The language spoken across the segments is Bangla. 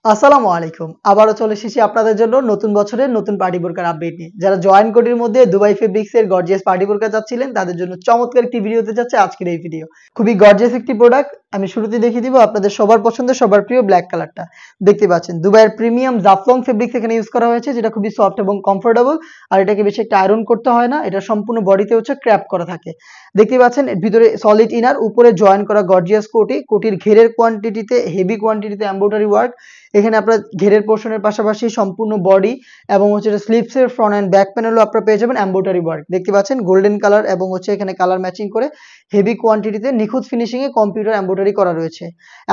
আসসালামু আলাইকুম। আবারও চলে এসেছি আপনাদের জন্য নতুন বছরের নতুন পার্টি বোরকার আপডেট নিয়ে। যারা জয়েন কোডের মধ্যে দুবাই ফেব্রিক্স এর গর্জিয়াস পার্টি বোরকা চাচ্ছিলেন তাদের জন্য চমৎকার একটি ভিডিও হতে যাচ্ছে আজকের এই ভিডিও। খুবই গর্জিয়াস একটি প্রোডাক্ট। আমি শুরুতেই দেখিয়ে দিব আপনাদের সবার পছন্দের সবার প্রিয় ব্ল্যাক কালারটা। দেখতে পাচ্ছেন দুবাইয়ের প্রিমিয়াম জাফলং ফেব্রিক্স এখানে ইউজ করা হয়েছে, যেটা খুবই সফট এবং কমফোর্টেবল। আর এটাকে বেশি একটা আয়রন করতে হয় না, এটা সম্পূর্ণ বডিতে হচ্ছে ক্র্যাপ করা থাকে। দেখতে পাচ্ছেন এর ভিতরে সলিড ইনার, উপরে জয়েন করা গর্জিয়াস কোটি, কোটির ঘেরের কোয়ান্টিটিতে হেভি কোয়ান্টিটিতে এমব্রয়ডারি ওয়ার্ক। এখানে আপনার ঘেরের পোর্শনের পাশাপাশি সম্পূর্ণ বডি এবং হচ্ছে স্লিভসের ফ্রন্ট অ্যান্ড ব্যাক প্যানেলও আপনারা পেয়ে যাবেন এমব্রয়ডারি ওয়ার্ক। দেখতে পাচ্ছেন গোল্ডেন কালার এবং হচ্ছে এখানে কালার ম্যাচিং করে হেভি কোয়ান্টিটিতে নিখুঁত ফিনিশিংয়ে কম্পিউটার এমব্রয়ডারি করা রয়েছে।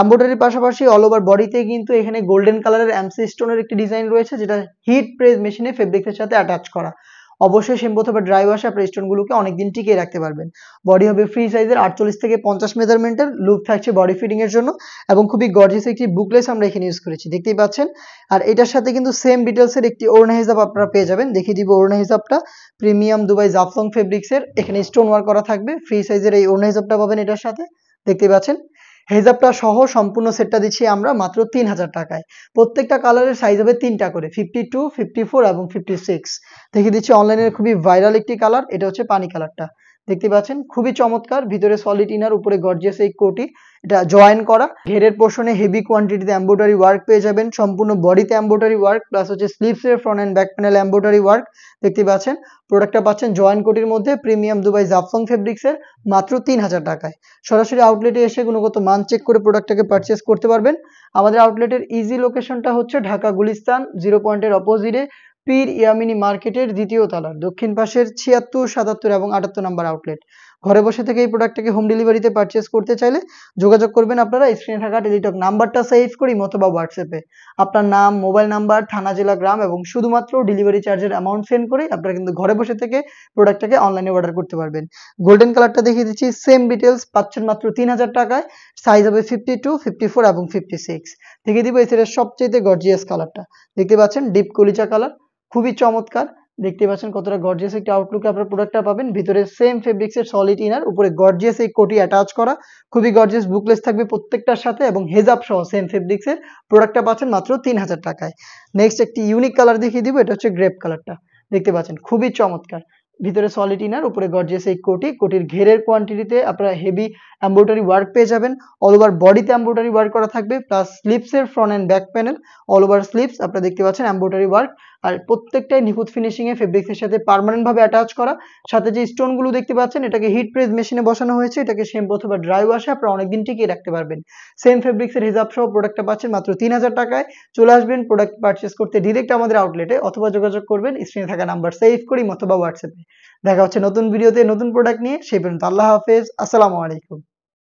এমব্রয়ডারির পাশাপাশি অল ওভার বডিতে কিন্তু এখানে গোল্ডেন কালারের এমসি স্টোনের একটি ডিজাইন রয়েছে, যেটা হিট প্রেস মেশিনে ফেব্রিক্সের সাথে অ্যাটাচ করা। অবশ্যই শ্যাম্পু অথবা ড্রাই ওয়াশে আপনার স্টোনগুলোকে অনেকদিন টিকিয়ে রাখতে পারবেন। বডি হবে ফ্রি সাইজের 48 থেকে 50 মেজারমেন্টের, লুপ থাকছে বডি ফিটিং এর জন্য এবং খুবই গর্জিয়াস একটি বুকলেস আমরা এখানে ইউজ করেছি, দেখতেই পাচ্ছেন। আর এটার সাথে কিন্তু সেম ডিটেলসের একটি ওড়না হিসাব আপনারা পেয়ে যাবেন। দেখিয়ে দিব ওড়না হিসাবটা। প্রিমিয়াম দুবাই জাফলং ফেব্রিক্সের এখানে স্টোন ওয়ার্ক করা থাকবে, ফ্রি সাইজের এই ওড়না হিসাবটা পাবেন এটার সাথে, দেখতেই পাচ্ছেন। হেজাবটা সহ সম্পূর্ণ সেটটা দিচ্ছি আমরা মাত্র 3000 টাকায়। প্রত্যেকটা কালারের সাইজ হবে 3টা করে, 52, 54 এবং 56। দেখিয়ে দিচ্ছি অনলাইনের খুবই ভাইরাল একটি কালার, এটা হচ্ছে পানি কালারটা। দেখতে পাচ্ছেন খুবই চমৎকার, ভিতরে সলিড ইনার, উপরে গর্জিয়াস এই কোটি, এটা জয়েন করা। ঘেরের পোর্শনে হেভি কোয়ান্টিটিতে এমব্রয়ডারি ওয়ার্ক পেয়ে যাবেন, সম্পূর্ণ বডিতে এমব্রয়ডারি ওয়ার্ক প্লাস হচ্ছে স্লিভসের front and back panel embroidery work. দেখতে পাচ্ছেন প্রোডাক্টটা পাচ্ছেন জয়েন কোটির মধ্যে প্রিমিয়াম দুবাই জাফলং ফেব্রিক্সের মাত্র 3000 টাকায়। সরাসরি আউটলেটে এসে গুণগত মান চেক করে প্রোডাক্টটাকে পারচেস করতে পারবেন। আমাদের আউটলেটের ইজি লোকেশনটা হচ্ছে ঢাকা গুলিস্তান 0 পয়েন্টের অপোজিটে পীর ইয়ামিনী মার্কেটের দ্বিতীয় তলার দক্ষিণ পাশের 76, 77 এবং 78 নম্বর আউটলেট। ঘরে বসে থেকে এই প্রোডাক্টটাকে হোম ডেলিভারিতে পারচেস করতে চাইলে যোগাযোগ করবেন আপনারা স্ক্রিনে থাকা টেলিটক নাম্বারটা সেভ করি অথবা হোয়াটসঅ্যাপে আপনার নাম, মোবাইল নাম্বার, থানা, জেলা, গ্রাম এবং শুধুমাত্র ডেলিভারি চার্জের অ্যামাউন্ট সেন্ড করে আপনারা কিন্তু ঘরে বসে থেকে প্রোডাক্টটাকে অনলাইনে অর্ডার করতে পারবেন। গোল্ডেন কালারটা দেখিয়ে দিচ্ছি, সেম ডিটেলস পাচ্ছেন মাত্র 3000 টাকায়। সাইজ হবে 52, 54 এবং 56। দেখিয়ে দিব এই সেটের সবচেয়ে গর্জিয়াস কালারটা। দেখতে পাচ্ছেন ডিপ কলিজা কালার, খুবই চমৎকার। দেখতে পাচ্ছেন কতটা গর্জিয়াস একটা আউটলুকে আপনার প্রোডাক্টটা পাবেন। ভিতরে সেম ফেব্রিক্সের সলিড ইনার, উপরে গর্জিয়াস এই কোটি অ্যাটাচ করা, খুবই গর্জিয়াস বুকলেস থাকবে প্রত্যেকটার সাথে এবং হেজাব সহ সেম ফেব্রিক্সের প্রোডাক্টটা পাচ্ছেন মাত্র 3000 টাকায়। নেক্সট একটি ইউনিক কালার দেখিয়ে দিব, এটা হচ্ছে গ্রেপ কালারটা। দেখতে পাচ্ছেন খুবই চমৎকার, ভিতরে সলিড ইনার, উপরে গর্জিয়াস এই কোটি, কোটির ঘেরের কোয়ান্টিটিতে আপনারা হেভি এমব্রয়ডারি ওয়ার্ক পেয়ে যাবেন। অল ওভার বডিতে এমব্রয়ডারি ওয়ার্ক করা থাকবে প্লাস স্লিভসের front and back panel, all over sleeves আপনারা দেখতে পাচ্ছেন এমব্রয়ডারি ওয়ার্ক। আর প্রত্যেকটাই নিখুঁত ফিনিশিং এ ফেব্রিক্সের সাথে পার্মানেন্ট ভাবে অ্যাটাচ করা। সাথে যে স্টোন গুলো দেখতে পাচ্ছেন এটাকে হিট প্রেস মেশিনে বসানো হয়েছে, এটাকে শ্যাম্পু অথবা ড্রাই ওয়াশে আপনারা অনেকদিন টিকিয়ে রাখতে পারবেন। সেম ফেব্রিক্সের হিজাব সহ প্রোডাক্টটা পাচ্ছেন মাত্র 3000 টাকায়। চলে আসবেন প্রোডাক্ট পারচেস করতে ডিরেক্ট আমাদের আউটলেটে অথবা যোগাযোগ করবেন স্ক্রিনে থাকা নাম্বার সেভ করি অথবা হোয়াটসঅ্যাপে। দেখা হচ্ছে নতুন ভিডিওতে নতুন প্রোডাক্ট নিয়ে, সেই পর্যন্ত আল্লাহ হাফেজ, আসসালামু আলাইকুম।